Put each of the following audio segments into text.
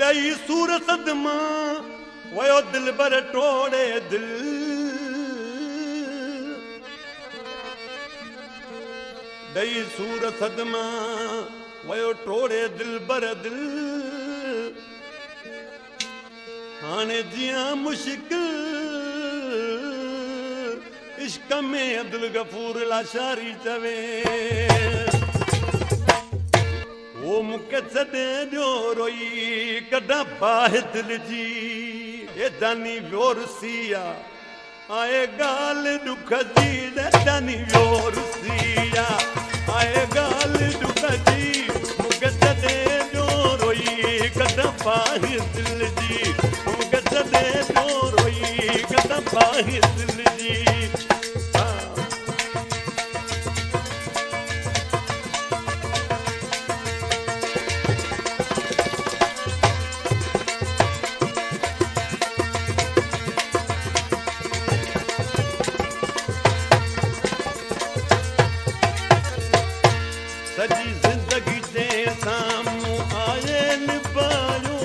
ॾही सूर सदमा वयो दिल भर टोड़े दिल ॾही सूर सदमा वयो टोड़े दिल भर दिल हाणे जियां मुश्किल इश्क में अब्दुल गफूर लाशारी चवे वो मूंखे छॾे ॾियो रोई कढां बाहि दिल जी हे जानी वियो रुसिया आहे ॻाल्हि ॾुख जी जानी वियो रुसिया आहे ॻाल्हि ॾुख जी मूंखे छॾे ॾियो रोई कढां बाहि दिल जी मूंखे छॾे ॾियो रोई कढां बाहि दिल जी सॼी ज़िंदगी जे साम्हूं आयल पायो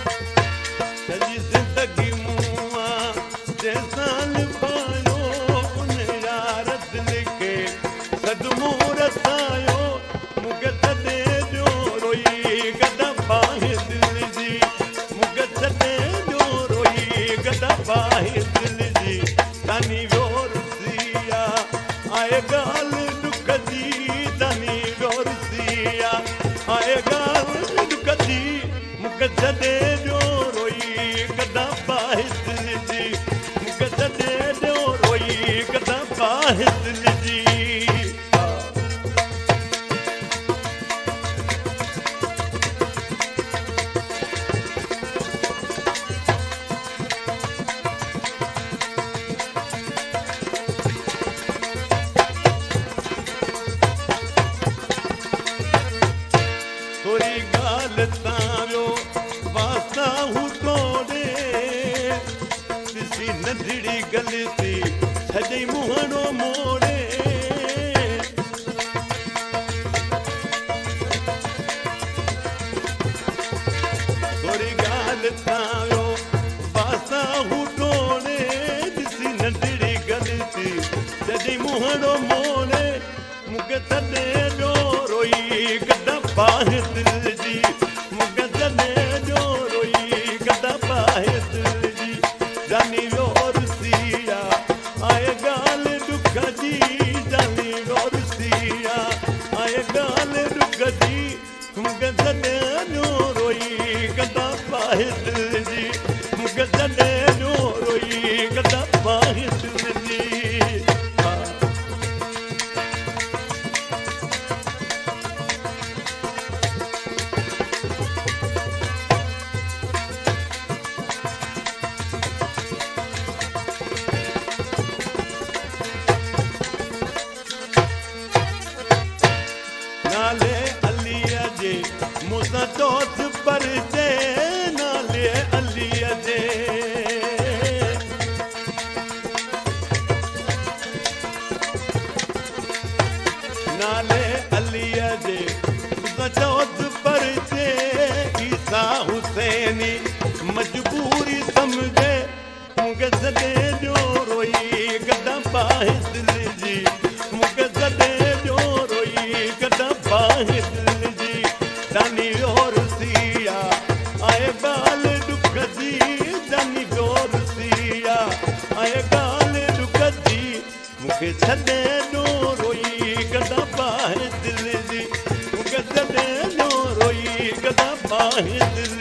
सॼी ज़िंदगी मूं जे साल पायो उन यार दिल खे सदमो रसायो मूंखे छॾे ॾियो रोई कढां बाहि दिल जी मूंखे छॾे ॾियो रोई कढां बाहि दिल जानी वियो रुसिया आहे ॻाल्हि ॾुख जी जानी वियो रुसिया आहे ॻाल्हि ॾुख जी मूंखे छॾे ॾियो रोई कढां बाहि दिल जी मूंखे छॾे ॾियो रोई कढां बाहि दिल जी थोरी ॻाल्हि तां वियो वासा हू तोड़े ॾिसी नंढड़ी ग़लती सॼई मुंहणो मोड़े थोरी ॻाल्हि तां वियो वासा हू तोड़े ॾिसी नंढड़ी ग़लती सॼई मुंहणो मोड़े मूंखे छॾे ॾियो रोई कढां बाहि दिल जी मूंखे छॾे ॾियो रोई कढां बाहि दिल जी जानी वियो रुसिया आहे ॻाल्हि ॾुख जी जानी वियो रुसिया आहे ॻाल्हि ॾुख जी मूंखे छॾे ॾियो रोई कढां बाहि दिल जी मूंखे छॾे ॾियो रोई कढां बाहि दिल जी नाले अलीअ जे मूंसां दोस्त परिजे नाले अलीअ जे नाले अलीअ जे मूंसां दोस्त परिजे ईसा हुसैनी मजबूरी सम्झे मूंखे छॾे ॾियो रोई कढां बाहि दिल जी मूंखे छॾे ॾियो रोई कढां बाहि दिल जी जानी वियो रुसिया आहे ॻाल्हि ॾुख जी जानी वियो रुसिया आहे ॻाल्हि ॾुख जी मूंखे छॾे ॾियो रोई कढां बाहि दिल जी मूंखे छॾे ॾियो रोई कढां बाहि दिल